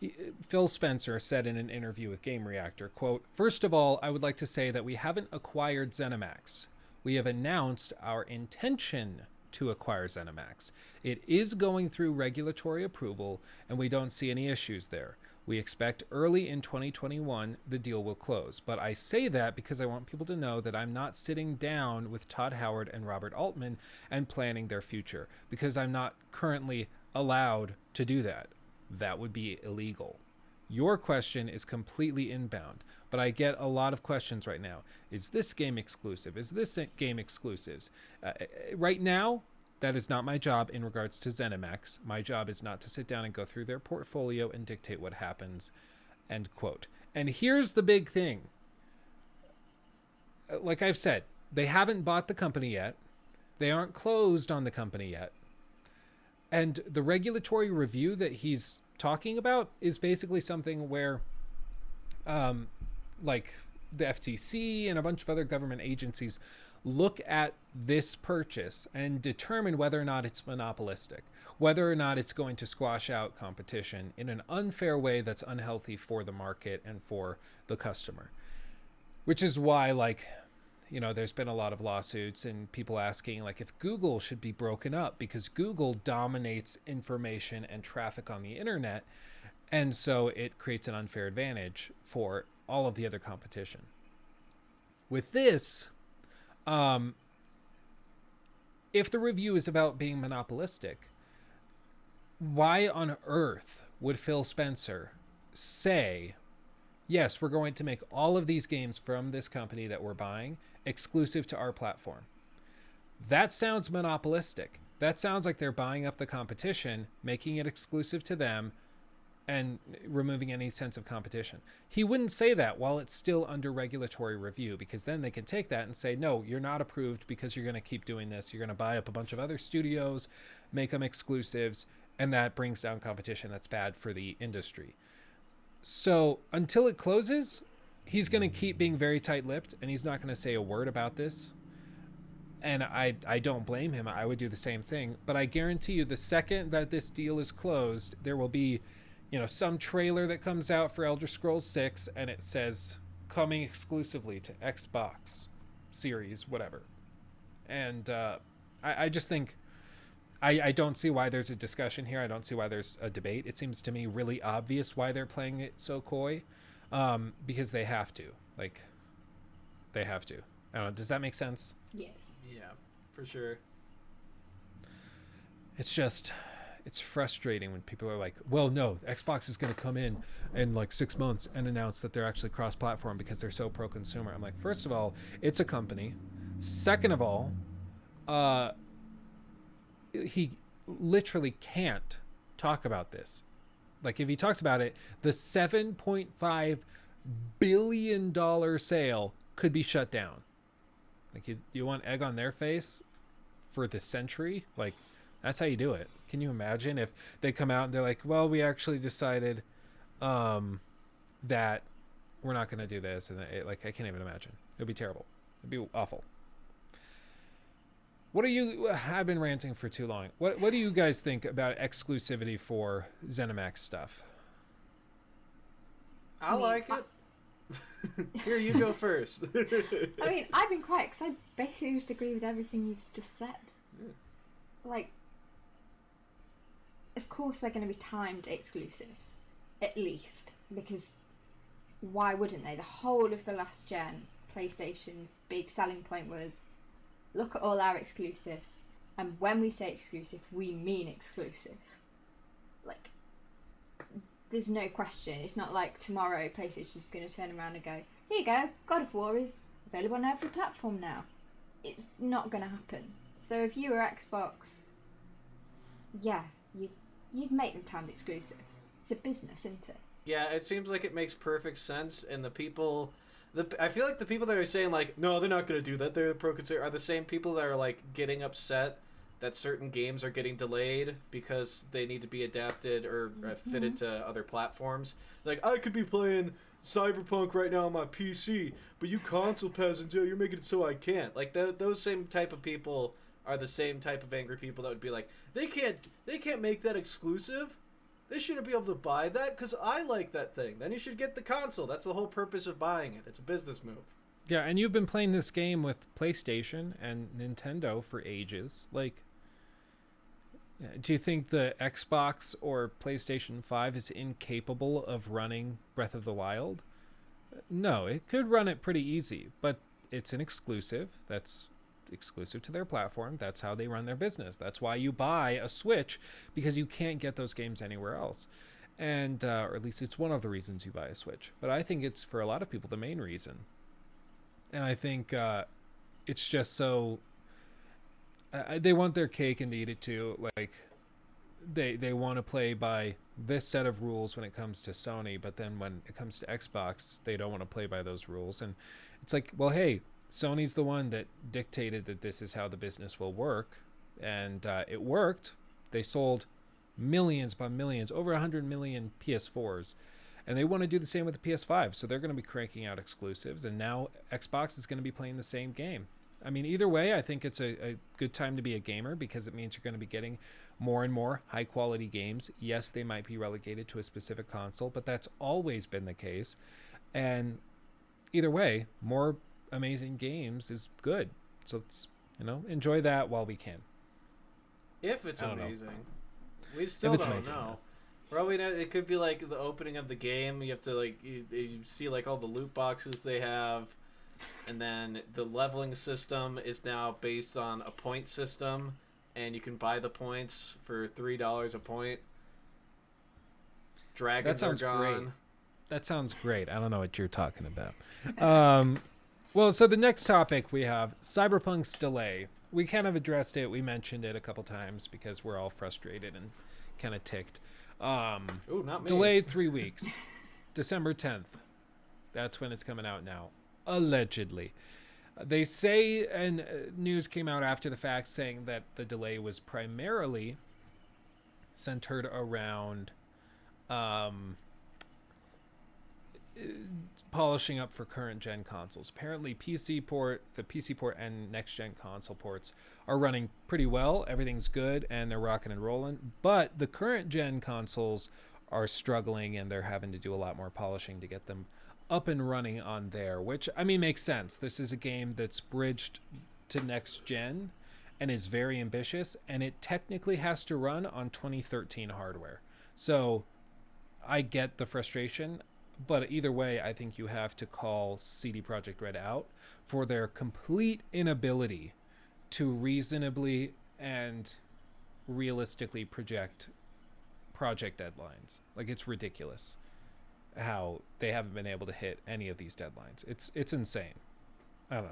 Phil Spencer said in an interview with Game Reactor, quote, "First of all, I would like to say that we haven't acquired ZeniMax. We have announced our intention to acquire ZeniMax. It is going through regulatory approval, and we don't see any issues there. We expect early in 2021 the deal will close. But I say that because I want people to know that I'm not sitting down with Todd Howard and Robert Altman and planning their future, because I'm not currently allowed to do that. That would be illegal. Your question is completely inbound, but I get a lot of questions right now. Is this game exclusive? Is this game exclusives? Right now, that is not my job in regards to ZeniMax. My job is not to sit down and go through their portfolio and dictate what happens." End quote. And here's the big thing. Like I've said, they haven't bought the company yet. They aren't closed on the company yet. And the regulatory review that he's talking about is basically something where, like the FTC and a bunch of other government agencies look at this purchase and determine whether or not it's monopolistic, whether or not it's going to squash out competition in an unfair way that's unhealthy for the market and for the customer. Which is why, like, you know, there's been a lot of lawsuits and people asking, like, if Google should be broken up because Google dominates information and traffic on the internet, and so it creates an unfair advantage for all of the other competition. With this, if the review is about being monopolistic, why on earth would Phil Spencer say, yes, we're going to make all of these games from this company that we're buying exclusive to our platform? That sounds monopolistic. That sounds like they're buying up the competition, making it exclusive to them, and removing any sense of competition. He wouldn't say that while it's still under regulatory review, because then they can take that and say, no, you're not approved because you're going to keep doing this. You're going to buy up a bunch of other studios, make them exclusives, and that brings down competition. That's bad for the industry. So until it closes, he's going to keep being very tight-lipped, and he's not going to say a word about this. And I don't blame him. I would do the same thing. But I guarantee you, the second that this deal is closed, there will be, you know, some trailer that comes out for Elder Scrolls 6, and it says coming exclusively to Xbox Series, whatever. And I just think I don't see why there's a discussion here. I don't see why there's a debate. It seems to me really obvious why they're playing it so coy, because they have to. Like, they have to. I don't know. Does that make sense? Yes. Yeah, for sure. It's just, it's frustrating when people are like, well, no, Xbox is going to come in like 6 months and announce that they're actually cross-platform because they're so pro-consumer. I'm like, first of all, it's a company. Second of all, he literally can't talk about this. Like, if he talks about it, the $7.5 billion sale could be shut down. Like, you want egg on their face for the century? Like, that's how you do it. Can you imagine if they come out and they're like, well, we actually decided that we're not going to do this. And I can't even imagine. It would be terrible. It'd be awful. What are you... I've been ranting for too long. What do you guys think about exclusivity for ZeniMax stuff? I like it. Here, you go first. I mean, I've been quiet because I basically just agree with everything you've just said. Yeah. Like, of course they're going to be timed exclusives, at least, because why wouldn't they? The whole of the last gen, PlayStation's big selling point was, look at all our exclusives, and when we say exclusive, we mean exclusive. Like, there's no question. It's not like tomorrow PlayStation's going to turn around and go, here you go, God of War is available on every platform now. It's not going to happen. So if you were Xbox, yeah, you'd make them timed exclusives. It's a business, isn't it? Yeah, it seems like it makes perfect sense, and I feel like the people that are saying, like, no, they're not going to do that, they're pro-consumer, are the same people that are, like, getting upset that certain games are getting delayed because they need to be adapted or fitted to other platforms. Like, I could be playing Cyberpunk right now on my PC, but you console peasants, you're making it so I can't. Like, those same type of people are the same type of angry people that would be like, they can't make that exclusive. They shouldn't be able to buy that because I like that thing. Then you should get the console. That's the whole purpose of buying it. It's a business move. Yeah, and you've been playing this game with PlayStation and Nintendo for ages. Like, do you think the Xbox or PlayStation 5 is incapable of running Breath of the Wild? No, it could run it pretty easy, but it's an exclusive. That's exclusive to their platform. That's how they run their business. That's why you buy a Switch, because you can't get those games anywhere else. And or at least it's one of the reasons you buy a Switch. But I think it's, for a lot of people, the main reason. And I think it's just so they want their cake and eat it too. Like, they want to play by this set of rules when it comes to Sony, but then when it comes to Xbox, they don't want to play by those rules. And it's like, well, hey, Sony's the one that dictated that this is how the business will work, and it worked. They sold millions by millions, over 100 million PS4s, and they want to do the same with the PS5, so they're going to be cranking out exclusives, and now Xbox is going to be playing the same game. I mean, either way, I think it's a good time to be a gamer, because it means you're going to be getting more and more high-quality games. Yes, they might be relegated to a specific console, but that's always been the case, and either way, more amazing games is good. So let's, enjoy that while we can. If it's amazing. We still don't know. Probably not. It could be like the opening of the game. You have to, like, you see, like, all the loot boxes they have, and then the leveling system is now based on a point system, and you can buy the points for $3 a point. Dragons are gone. Great. That sounds great. I don't know what you're talking about. Well, so the next topic we have, Cyberpunk's delay. We kind of addressed it. We mentioned it a couple times because we're all frustrated and kind of ticked. Ooh, not me. Delayed 3 weeks. December 10th. That's when it's coming out now. Allegedly. They say, and news came out after the fact saying that the delay was primarily centered around polishing up for current gen consoles. Apparently the PC port and next gen console ports are running pretty well. Everything's good and they're rocking and rolling, but the current gen consoles are struggling and they're having to do a lot more polishing to get them up and running on there, which, I mean, makes sense. This is a game that's bridged to next gen and is very ambitious, and it technically has to run on 2013 hardware. So I get the frustration. But either way, I think you have to call CD Projekt Red out for their complete inability to reasonably and realistically project project deadlines. Like, it's ridiculous how they haven't been able to hit any of these deadlines. It's insane. I don't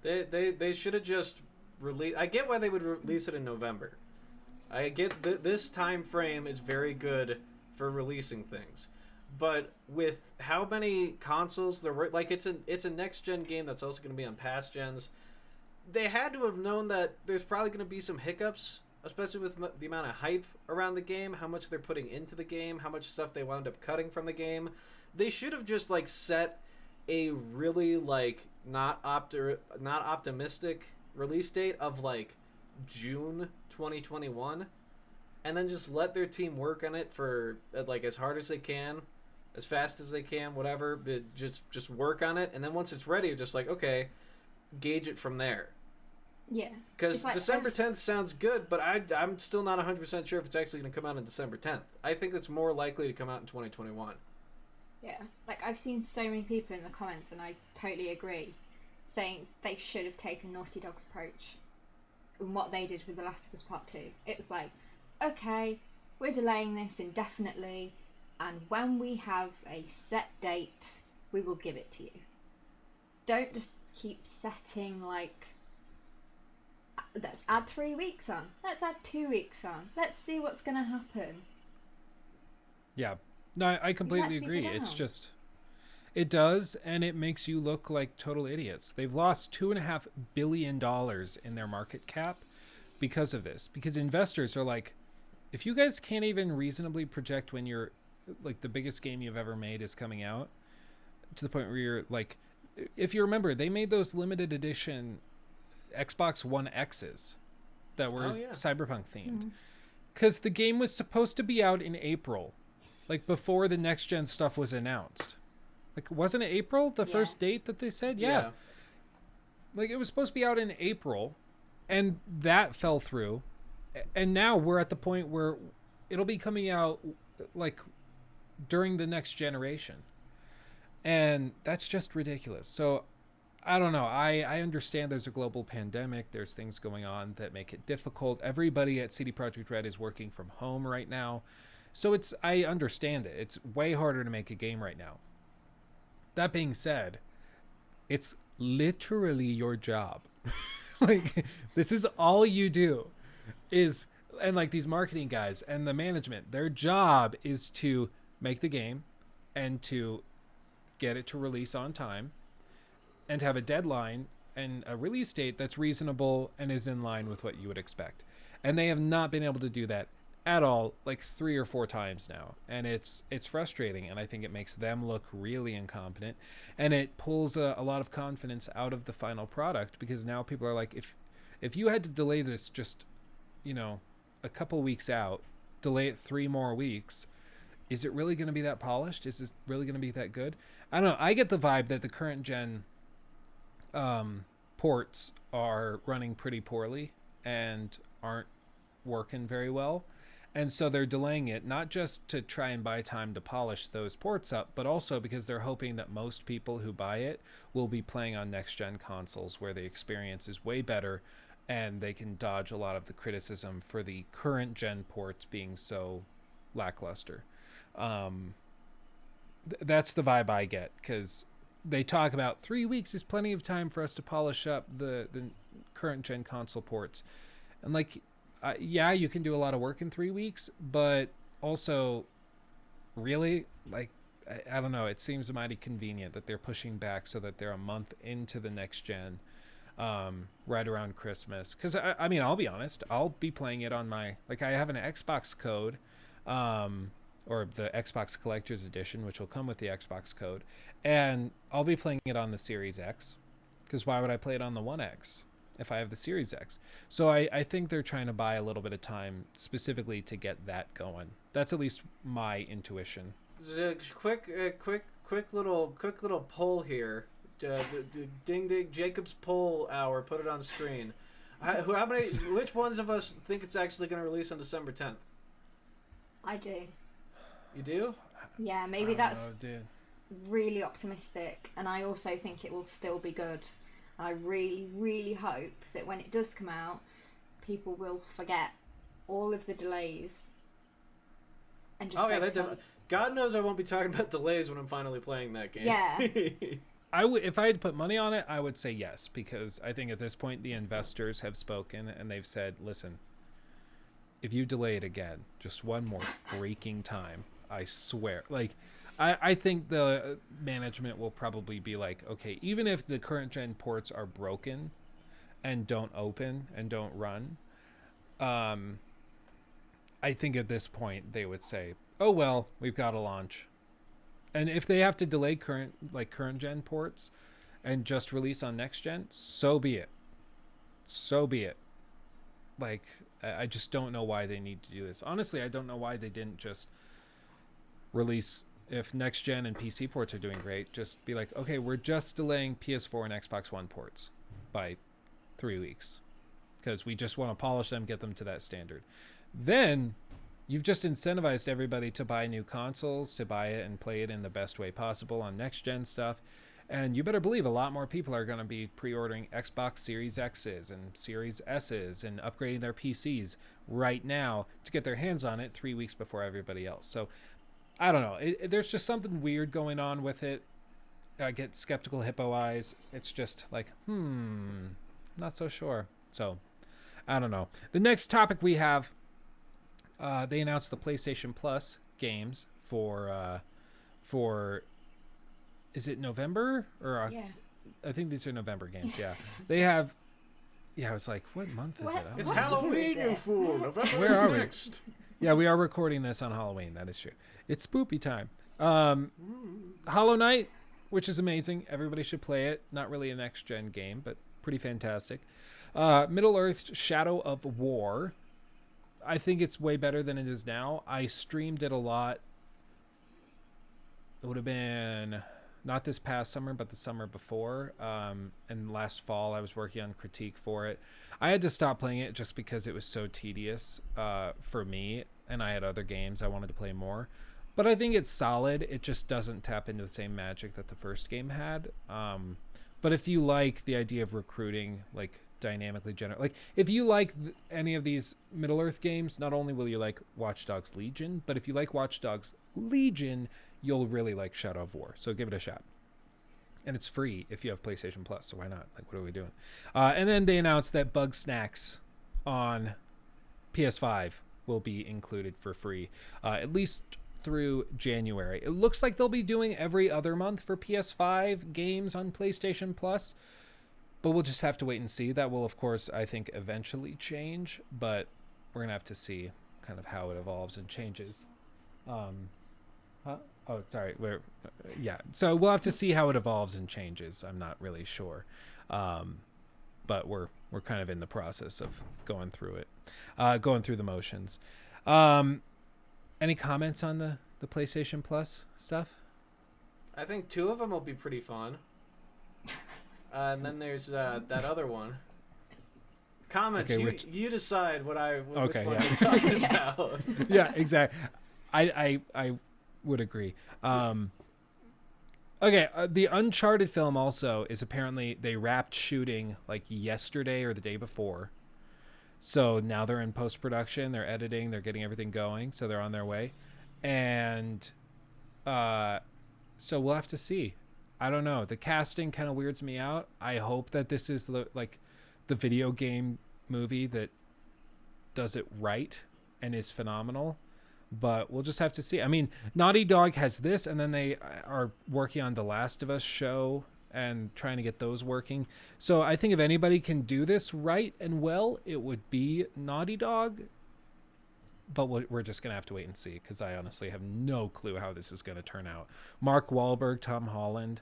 know. They should have just released. I get why they would release it in November. I get this time frame is very good for releasing things. But with how many consoles there were, like, it's a next gen game that's also going to be on past gens. They had to have known that there's probably going to be some hiccups, especially with the amount of hype around the game, how much they're putting into the game, how much stuff they wound up cutting from the game. They should have just, like, set a really, like, not optimistic release date of, like, June 2021, and then just let their team work on it for, like, as hard as they can, as fast as they can, whatever, but just work on it, and then once it's ready, just like, okay, gauge it from there. Yeah. Because like, December 10th sounds good, but I'm still not 100% sure if it's actually going to come out on December 10th. I think it's more likely to come out in 2021. Yeah. Like, I've seen so many people in the comments, and I totally agree, saying they should have taken Naughty Dog's approach in what they did with The Last of Us Part 2. It was like, okay, we're delaying this indefinitely. and when we have a set date, we will give it to you. Don't just keep setting, like, let's add 3 weeks on, let's add 2 weeks on, let's see what's going to happen. Yeah. No, I completely agree. It's just, it does, and it makes you look like total idiots. They've lost $2.5 billion in their market cap because of this. Because investors are like, if you guys can't even reasonably project when you're, like, the biggest game you've ever made is coming out, to the point where you're like, if you remember, they made those limited edition Xbox One X's that were Cyberpunk themed. Because the game was supposed to be out in April, like before the next gen stuff was announced. Like, wasn't it April, the first date that they said? Yeah. Like, it was supposed to be out in April, and that fell through. And now we're at the point where it'll be coming out, like, during the next generation. And that's just ridiculous. So, I don't know. I understand there's a global pandemic. There's things going on that make it difficult. Everybody at CD Projekt Red is working from home right now. So I understand it. It's way harder to make a game right now. That being said, it's literally your job. Like, this is all you do is, and like these marketing guys and the management, their job is to make the game and to get it to release on time and have a deadline and a release date that's reasonable and is in line with what you would expect. And they have not been able to do that at all, like 3 or 4 times now, and it's frustrating, and I think it makes them look really incompetent, and it pulls a lot of confidence out of the final product, because now people are like, if you had to delay this just, you know, a couple weeks out, delay it 3 more weeks, is it really going to be that polished? Is it really going to be that good? I don't know. I get the vibe that the current gen ports are running pretty poorly and aren't working very well. And so they're delaying it, not just to try and buy time to polish those ports up, but also because they're hoping that most people who buy it will be playing on next-gen consoles where the experience is way better and they can dodge a lot of the criticism for the current-gen ports being so lackluster. That's the vibe I get, because they talk about 3 weeks is plenty of time for us to polish up the current-gen console ports. And, like, yeah, you can do a lot of work in 3 weeks, but also, really, like, I don't know. It seems mighty convenient that they're pushing back so that they're a month into the next gen, right around Christmas. Because, I mean, I'll be honest, I'll be playing it on my, like, I have an Xbox code, or the Xbox Collector's Edition, which will come with the Xbox code, and I'll be playing it on the Series X, because why would I play it on the One X if I have the Series X? So I think they're trying to buy a little bit of time specifically to get that going. That's at least my intuition. Quick little poll here. Ding ding, Jacob's poll hour. Put it on screen. How many? Which ones of us think it's actually going to release on December 10th? I do. You do? Yeah, maybe that's really optimistic, and I also think it will still be good. I really, really hope that when it does come out, people will forget all of the delays and just focus on... God knows I won't be talking about delays when I'm finally playing that game. Yeah. If I had to put money on it, I would say yes, because I think at this point the investors have spoken and they've said, listen, if you delay it again, just one more freaking time, I swear. Like, I think the management will probably be like, okay, even if the current gen ports are broken and don't open and don't run, I think at this point they would say, oh, well, we've got to launch. And if they have to delay current gen ports and just release on next gen, so be it. So be it. Like, I just don't know why they need to do this. Honestly, I don't know why they didn't just release, if next gen and PC ports are doing great, just be like, okay, we're just delaying PS4 and Xbox One ports by 3 weeks because we just want to polish them, get them to that standard. Then you've just incentivized everybody to buy new consoles, to buy it and play it in the best way possible on next gen stuff. And you better believe a lot more people are going to be pre-ordering Xbox Series X's and Series S's and upgrading their PCs right now to get their hands on it 3 weeks before everybody else. So I don't know. There's just something weird going on with it. I get skeptical hippo eyes. It's just like, not so sure. So, I don't know. The next topic we have, they announced the PlayStation Plus games for is it November or Yeah. I think these are November games. Yeah, they have. Yeah, I was like, what month is it? It's What year Halloween, is you it? fool. November Where are we? next. Yeah, we are recording this on Halloween. That is true. It's spoopy time. Hollow Knight, which is amazing. Everybody should play it. Not really a next-gen game, but pretty fantastic. Middle-earth Shadow of War. I think it's way better than it is now. I streamed it a lot. It would have been not this past summer, but the summer before. And last fall, I was working on critique for it. I had to stop playing it just because it was so tedious for me, and I had other games I wanted to play more. But I think it's solid. It just doesn't tap into the same magic that the first game had. But if you like the idea of recruiting, like dynamically generate, like if you like any of these Middle-earth games, not only will you like Watch Dogs Legion, but if you like Watch Dogs Legion, you'll really like Shadow of War. So give it a shot. And it's free if you have PlayStation Plus, so why not? Like, what are we doing? And then they announced that Bug Snacks on PS5 will be included for free, at least through January. It looks like they'll be doing every other month for PS5 games on PlayStation Plus, but we'll just have to wait and see. That will, of course, I think eventually change, but we're going to have to see kind of how it evolves and changes. Oh, sorry. Yeah. So we'll have to see how it evolves and changes. I'm not really sure. But we're kind of in the process of going through it, going through the motions. Any comments on the PlayStation Plus stuff? I think 2 of them will be pretty fun. And then there's that other one. Comments. Okay, you decide which one yeah. you're talking about. Yeah, exactly. I would agree. Okay, the Uncharted film also is apparently they wrapped shooting like yesterday or the day before. So now they're in post-production, they're editing, they're getting everything going, so they're on their way. And so we'll have to see. I don't know. The casting kind of weirds me out. I hope that this is like the video game movie that does it right and is phenomenal. But we'll just have to see. I mean, Naughty Dog has this, and then they are working on The Last of Us show and trying to get those working. So I think if anybody can do this right and well, it would be Naughty Dog. But we're just going to have to wait and see, because I honestly have no clue how this is going to turn out. Mark Wahlberg, Tom Holland,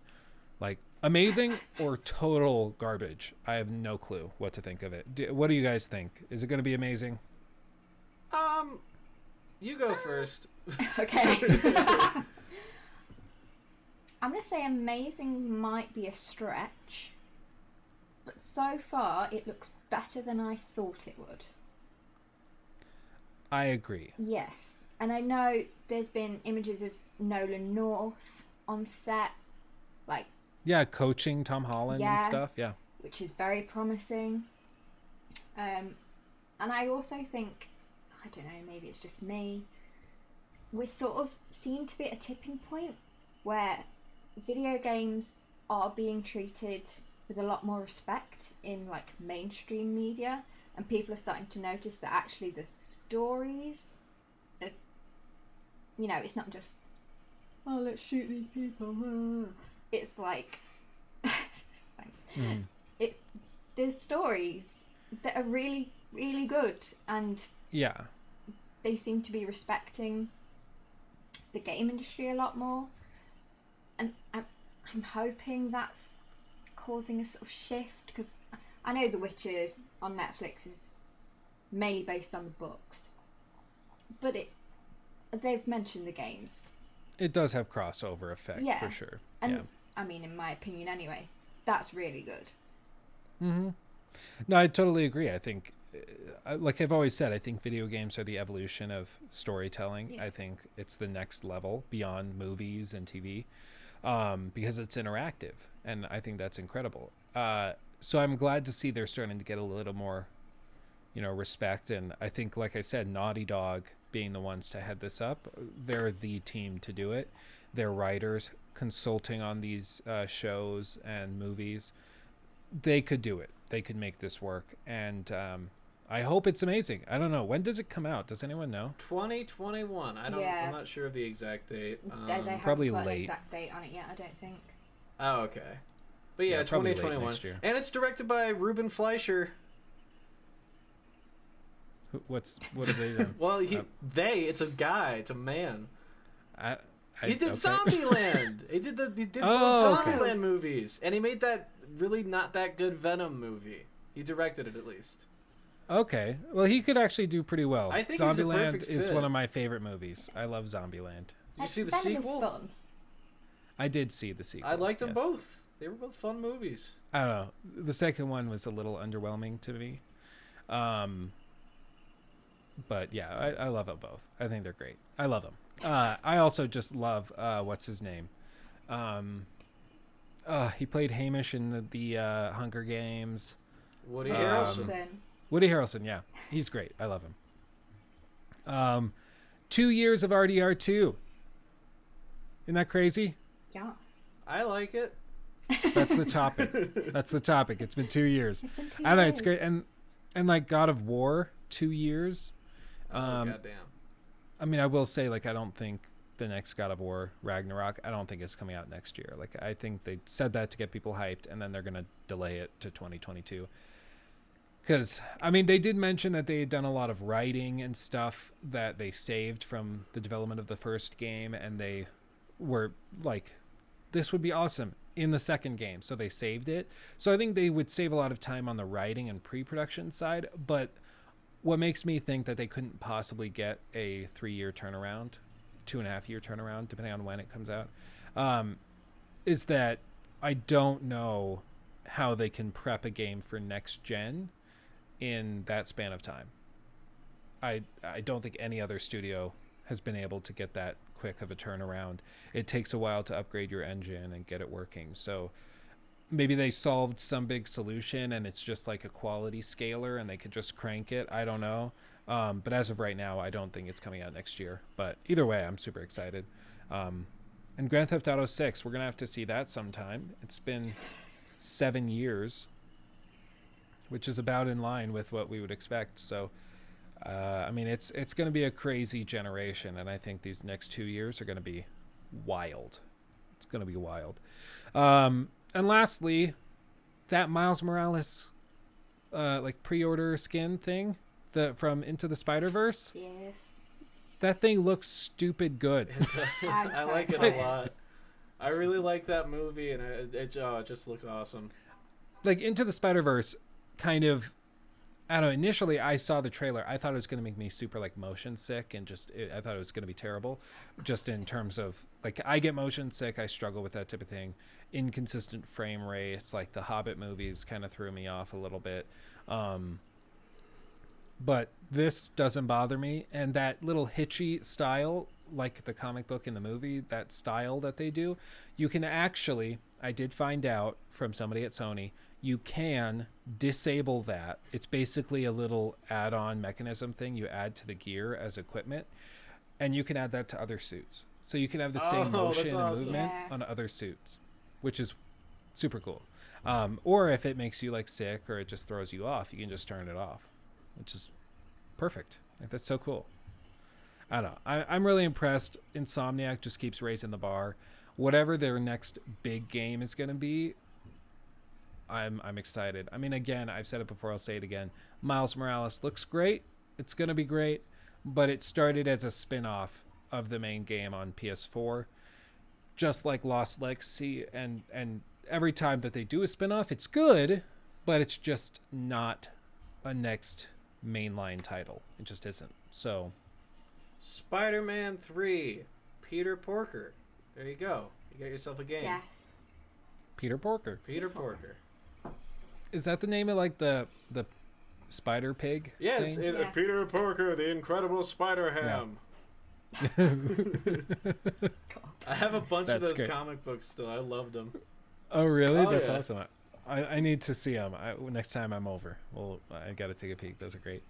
like amazing or total garbage. I have no clue what to think of it. What do you guys think? Is it going to be amazing? You go first. Okay. I'm going to say amazing might be a stretch, but so far it looks better than I thought it would. I agree. Yes. And I know there's been images of Nolan North on set, like... Yeah, coaching Tom Holland and stuff, yeah. Which is very promising. And I also think, I don't know, maybe it's just me, we sort of seem to be at a tipping point where video games are being treated with a lot more respect in like mainstream media, and people are starting to notice that actually the stories are, you know, it's not just, oh, let's shoot these people. It's like, thanks. It's, there's stories that are really, really good, and yeah, they seem to be respecting the game industry a lot more, and I'm hoping that's causing a sort of shift, because I know The Witcher on Netflix is mainly based on the books, but they've mentioned the games. It does have crossover effect, for sure. And yeah. I mean, in my opinion anyway, that's really good. Mm-hmm. No, I totally agree. I think, like I've always said, I think video games are the evolution of storytelling. Yeah. I think it's the next level beyond movies and TV, because it's interactive, and I think that's incredible. So I'm glad to see they're starting to get a little more, respect. And I think, like I said, Naughty Dog being the ones to head this up. They're the team to do it. They're writers consulting on these shows and movies. They could do it. They could make this work. And I hope it's amazing. I don't know. When does it come out? Does anyone know? 2021. I'm not sure of the exact date. They probably haven't put late. an exact date on it yet, I don't think. Oh, okay. But yeah, probably late 2021. next year. And it's directed by Ruben Fleischer. What have they done? Well, it's a guy, it's a man. He did okay. Zombieland. He did both Zombieland movies, and he made that really not that good Venom movie. He directed it at least. Okay, well, he could actually do pretty well. I think he's a Zombieland perfect is fit. one of my favorite movies. I love Zombieland. Did you see the Venom is sequel? fun. I did see the sequel. I liked them yes. both. They were both fun movies. I don't know. The second one was a little underwhelming to me. But yeah, I love them both. I think they're great. I love them. I also just love what's his name? He played Hamish in the Hunger Games. Woody Harrelson. Woody Harrelson, yeah, he's great. I love him. 2 years of RDR2. Isn't that crazy? Yes. I like it. That's the topic. It's been 2 years. It's been 2 I know years. it's great, and like God of War, 2 years. Goddamn. I mean, I will say, like, I don't think the next God of War, Ragnarok, I don't think it's coming out next year. Like, I think they said that to get people hyped, and then they're going to delay it to 2022. Because, I mean, they did mention that they had done a lot of writing and stuff that they saved from the development of the first game, and they were like, this would be awesome in the second game. So they saved it. So I think they would save a lot of time on the writing and pre-production side, but what makes me think that they couldn't possibly get a 3-year turnaround, 2.5-year turnaround, depending on when it comes out, is that I don't know how they can prep a game for next gen in that span of time. I don't think any other studio has been able to get that quick of a turnaround. It takes a while to upgrade your engine and get it working. So maybe they solved some big solution and it's just like a quality scaler and they could just crank it. I don't know. But as of right now, I don't think it's coming out next year. But either way, I'm super excited. And Grand Theft Auto 6, we're going to have to see that sometime. It's been 7 years, which is about in line with what we would expect. So, I mean, it's going to be a crazy generation. And I think these next 2 years are going to be wild. It's going to be wild. And lastly, that Miles Morales, like pre-order skin thing, from Into the Spider-Verse. Yes. That thing looks stupid good. I like it a lot. I really like that movie, and it just looks awesome. Like Into the Spider-Verse, kind of. I don't know. Initially, I saw the trailer. I thought it was going to make me super like motion sick, and I thought it was going to be terrible. Just in terms of like, I get motion sick. I struggle with that type of thing. Inconsistent frame rates, like the Hobbit movies, kind of threw me off a little bit. But this doesn't bother me, and that little hitchy style, like the comic book in the movie, that style that they do, you can actually. I did find out from somebody at Sony. You can disable that. It's basically a little add-on mechanism thing you add to the gear as equipment, and you can add that to other suits. So you can have the same motion and awesome. movement Yeah. on other suits, which is super cool. Or if it makes you like sick or it just throws you off, you can just turn it off, which is perfect. Like, that's so cool. I don't know. I'm really impressed. Insomniac just keeps raising the bar. Whatever their next big game is going to be, I'm excited. I mean, again, I've said it before, I'll say it again. Miles Morales looks great. It's going to be great, but it started as a spin-off of the main game on PS4, just like Lost Legacy, and every time that they do a spin-off, it's good, but it's just not a next mainline title. It just isn't. So, Spider-Man 3, Peter Porker. There you go. You got yourself a game. Yes. Peter Porker. Peter Porker. Is that the name of like the spider pig? Yeah, thing? it's Yeah. Peter Porker, the Incredible Spider-Ham. I have a bunch of That's those great. comic books still. I loved them. Oh, really? Oh, That's yeah. awesome. I need to see them next time I'm over. Well, I got to take a peek. Those are great.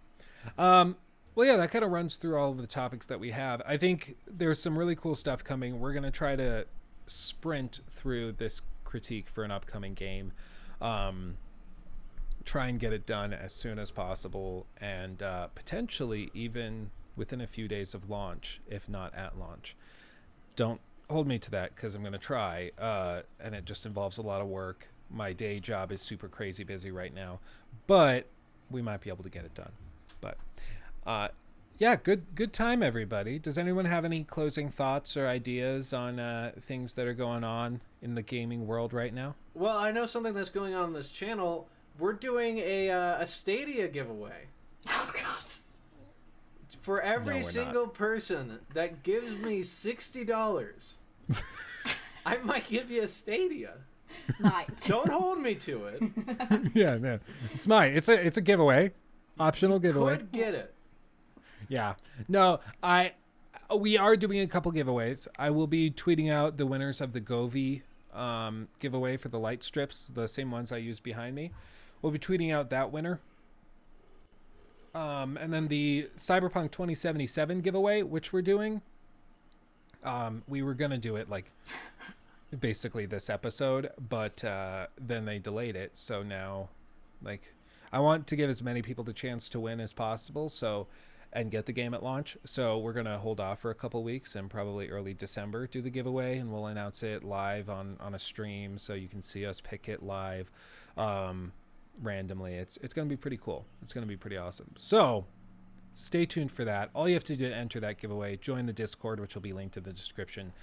Well, yeah, that kind of runs through all of the topics that we have. I think there's some really cool stuff coming. We're going to try to sprint through this critique for an upcoming game. Try and get it done as soon as possible, and potentially even within a few days of launch, if not at launch. Don't hold me to that because I'm going to try, and it just involves a lot of work. My day job is super crazy busy right now, but we might be able to get it done. But yeah, good time, everybody. Does anyone have any closing thoughts or ideas on things that are going on in the gaming world right now? Well, I know something that's going on this channel. We're doing a Stadia giveaway. Oh God. For every No, we're single person that gives me $60, I might give you a Stadia. Might. Don't hold me to it. Yeah, no, it's a giveaway, optional giveaway. Could get it. Yeah, no, we are doing a couple giveaways. I will be tweeting out the winners of the Govi giveaway for the light strips, the same ones I use behind me. We'll be tweeting out that winner. And then the Cyberpunk 2077 giveaway, which we're doing. We were gonna do it like basically this episode, but then they delayed it. So now, like, I want to give as many people the chance to win as possible. So, and get the game at launch. So we're gonna hold off for a couple weeks and probably early December do the giveaway, and we'll announce it live on a stream so you can see us pick it live. Randomly. It's going to be pretty cool. It's going to be pretty awesome. So stay tuned for that. All you have to do to enter that giveaway, join the Discord, which will be linked in the description.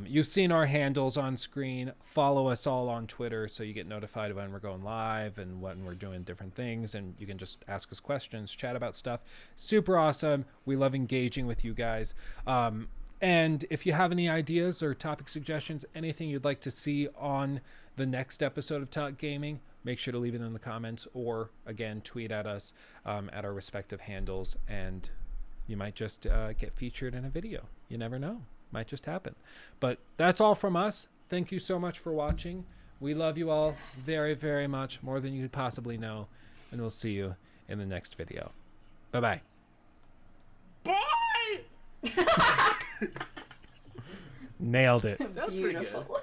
You've seen our handles on screen. Follow us all on Twitter so you get notified when we're going live and when we're doing different things, and you can just ask us questions, chat about stuff. Super awesome. We love engaging with you guys. And if you have any ideas or topic suggestions, anything you'd like to see on the next episode of Talk Gaming, make sure to leave it in the comments, or again, tweet at us at our respective handles, and you might just get featured in a video. You never know. Might just happen. But that's all from us. Thank you so much for watching. We love you all very, very much, more than you could possibly know, and we'll see you in the next video. Bye-bye. Bye! Nailed it. That was pretty good. Beautiful.